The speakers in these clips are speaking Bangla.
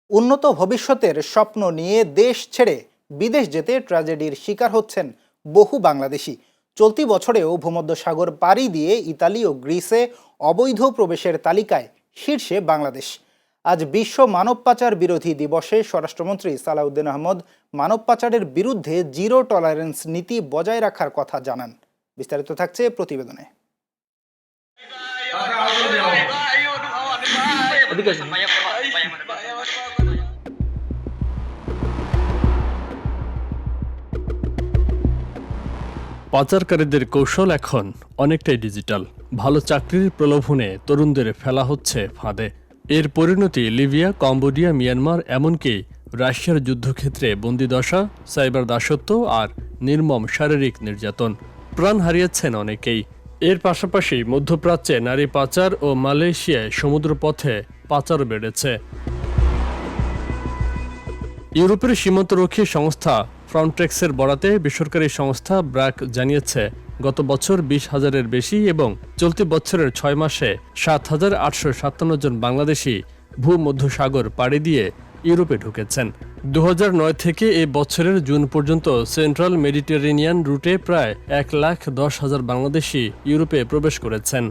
উন্নত ভবিষ্যতের স্বপ্ন নিয়ে দেশ ছেড়ে বিদেশ যেতে ট্র্যাজেডির শিকার হচ্ছেন বহু বাংলাদেশি। চলতি বছরেও ভূমধ্যসাগর পাড়ি দিয়ে ইতালি ও গ্রিসে অবৈধ প্রবেশের তালিকায় শীর্ষে বাংলাদেশ। আজ বিশ্ব মানব পাচার বিরোধী দিবসে স্বরাষ্ট্রমন্ত্রী সালাউদ্দিন আহমদ মানব পাচারের বিরুদ্ধে জিরো টলারেন্স নীতি বজায় রাখার কথা জানান। বিস্তারিত থাকছে প্রতিবেদনে। পাচারকারীদের কৌশল এখন অনেকটাই ডিজিটাল। ভালো চাকরির প্রলোভনে তরুণদের ফেলা হচ্ছে ফাঁদে। এর পরিণতি লিবিয়া, কম্বোডিয়া, মিয়ানমার, এমনকি রাশিয়ার যুদ্ধক্ষেত্রে বন্দিদশা, সাইবার দাসত্ব আর নির্মম শারীরিক নির্যাতন। প্রাণ হারিয়েছেন অনেকেই। এর পাশাপাশি মধ্যপ্রাচ্যে নারী পাচার ও মালয়েশিয়ায় সমুদ্রপথে পাচারও বেড়েছে। ইউরোপের সীমান্তরক্ষী সংস্থা ফ্রন্টেক্সের বরাতে বেসরকারি সংস্থা ব্র্যাক জানিয়েছে, গত বছর 20,000-এর বেশি এবং চলতি বছরের 6 মাসে 7,857 জন বাংলাদেশি ভূমধ্যসাগর পাড়ি দিয়ে ইউরোপে ঢুকেছেন। 2009 থেকে এ বছরের জুন পর্যন্ত সেন্ট্রাল মেডিটেরেনিয়ান রুটে প্রায় 1,10,000 বাংলাদেশি ইউরোপে প্রবেশ করেছেন।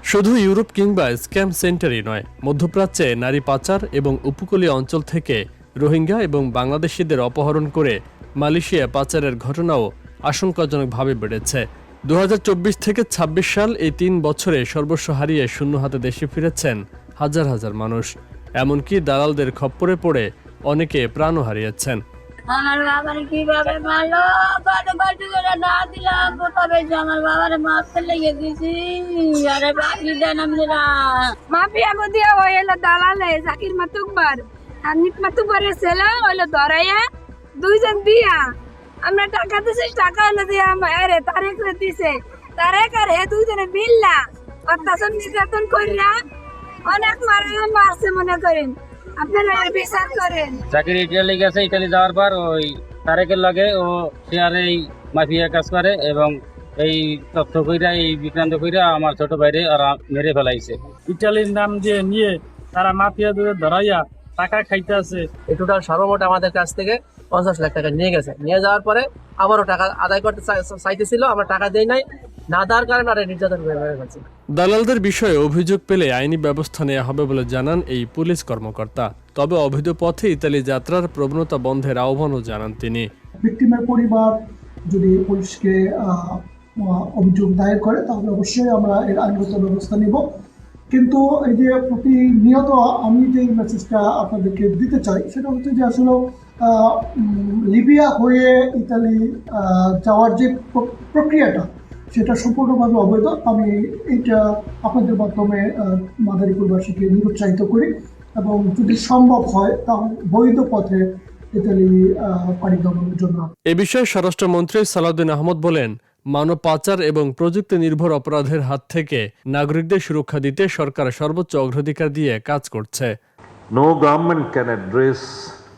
শুধু ইউরোপ কিংবা স্ক্যাম সেন্টারই নয়, মধ্যপ্রাচ্যে নারী পাচার এবং উপকূলীয় অঞ্চল থেকে রোহিঙ্গা এবং বাংলাদেশিদের অপহরণ করে মালয়েশিয়া পাচারের ঘটনাও আশঙ্কাজনকভাবে বেড়েছে। 2024 থেকে 26 সাল এই 3 বছরে সর্বস্ব হারিয়ে শূন্য হাতে দেশে ফিরেছেন হাজার হাজার মানুষ। এমনকি দালালদের খপ্পরে পড়ে অনেকে প্রাণও হারিয়েছেন। আমার বাবার কিভাবে মারলো, বাটু করে না দিলাম, তবে আমার বাবার মারতে লেগে দিছি। আরে বাকি দেন আমরা মাফিয়া মধ্যে হইলো দালালে জাকির মাতুকবার আর নিত মাতুকবারের ছেলে হইলো ধরাইয়া দুইজন দিয়া আমরা টাকা দিছি, টাকা হলো দিয়া আরে তারেক দিছে, তারেক আর হে দুইজনে মিল্লা অত্যাচার নির্যাতন কইরা অনেক মারছে মনে করেন। আপনারা বিচার করেন। চাকরি ইটালি গেছে, ইটালি যাওয়ার পর ওই তারেকের লগে ও শেয়ারে এই মাফিয়া কাজ করে এবং এই তথ্য কইরা এই বিক্রান্ত কইরা আমার ছোট ভাইরে আর মেরে ফেলাইছে। ইটালির নাম দিয়ে নিয়ে তারা মাফিয়া দূরে ধরাইয়া টাকা খাইতে আছে। এই টোটাল সর্বমোট আমাদের কাছ থেকে 50 লাখ টাকা নিয়ে গেছে। নিয়ে যাওয়ার পরে আবারও টাকা আদায় করতে চাইতেছিল, আমরা টাকা দেই নাই, না দেওয়ার কারণে আর নির্যাতন হয়ে গেছে। দালালদের বিষয়ে অভিযোগ পেলে আইনি ব্যবস্থা নেওয়া হবে বলে জানান এই পুলিশ কর্মকর্তা। তবে অবৈধ পথে ইতালি যাত্রার প্রবণতা বন্ধের আহ্বানও জানান তিনি। ভিকটিমের পরিবার যদি পুলিশকে অভিযোগ দায়ের করে তাহলে অবশ্যই আমরা এর আইনগত ব্যবস্থা নিব। কিন্তু এই যে প্রতিনিয়ত আমি যে মেসেজটা আপনাদেরকে দিতে চাই সেটা হচ্ছে যে আসলে লিবিয়া হয়ে ইতালি যাওয়ার যে প্রক্রিয়াটা সেটা সম্পূর্ণভাবে অবৈধ। আমি এইটা আপনাদের মাধ্যমে মাদারীপুরবাসীকে নিরুৎসাহিত করি এবং যদি সম্ভব হয় তাহলে বৈধ পথে ইতালি পাড়ি দেওয়ার জন্য। এ বিষয়ে স্বরাষ্ট্রমন্ত্রী সালাউদ্দিন আহমদ বলেন, মানব পাচার এবং প্রযুক্তি নির্ভর অপরাধের হাত থেকে নাগরিকদের সুরক্ষা দিতে সরকার সর্বোচ্চ অগ্রাধিকার দিয়ে কাজ করছে।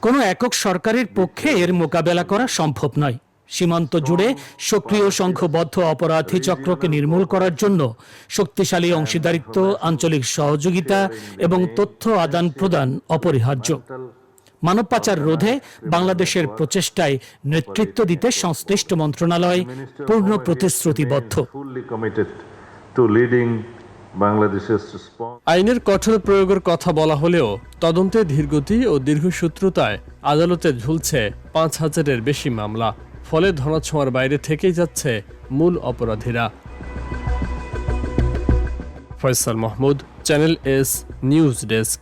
কোনো একক সরকারের পক্ষে এর মোকাবেলা করা সম্ভব নয়। সীমান্ত জুড়ে সক্রিয় সংঘবদ্ধ অপরাধী চক্রকে নির্মূল করার জন্য শক্তিশালী অংশীদারিত্ব, আঞ্চলিক সহযোগিতা এবং তথ্য আদান প্রদান অপরিহার্য। মানব পাচার রোধে বাংলাদেশের প্রচেষ্টায় নেতৃত্ব দিতে সংশ্লিষ্ট মন্ত্রণালয় পূর্ণ প্রতিশ্রুতিবদ্ধ। আইনের কঠোর প্রয়োগের কথা বলা হলেও তদন্তে ধীরগতি ও দীর্ঘসূত্রতায় আদালতে ঝুলছে 5,000-এর বেশি মামলা। ফলে ধরাছোঁয়ার বাইরে থেকেই যাচ্ছে মূল অপরাধীরা। Faisal Mahmud, channel S news desk.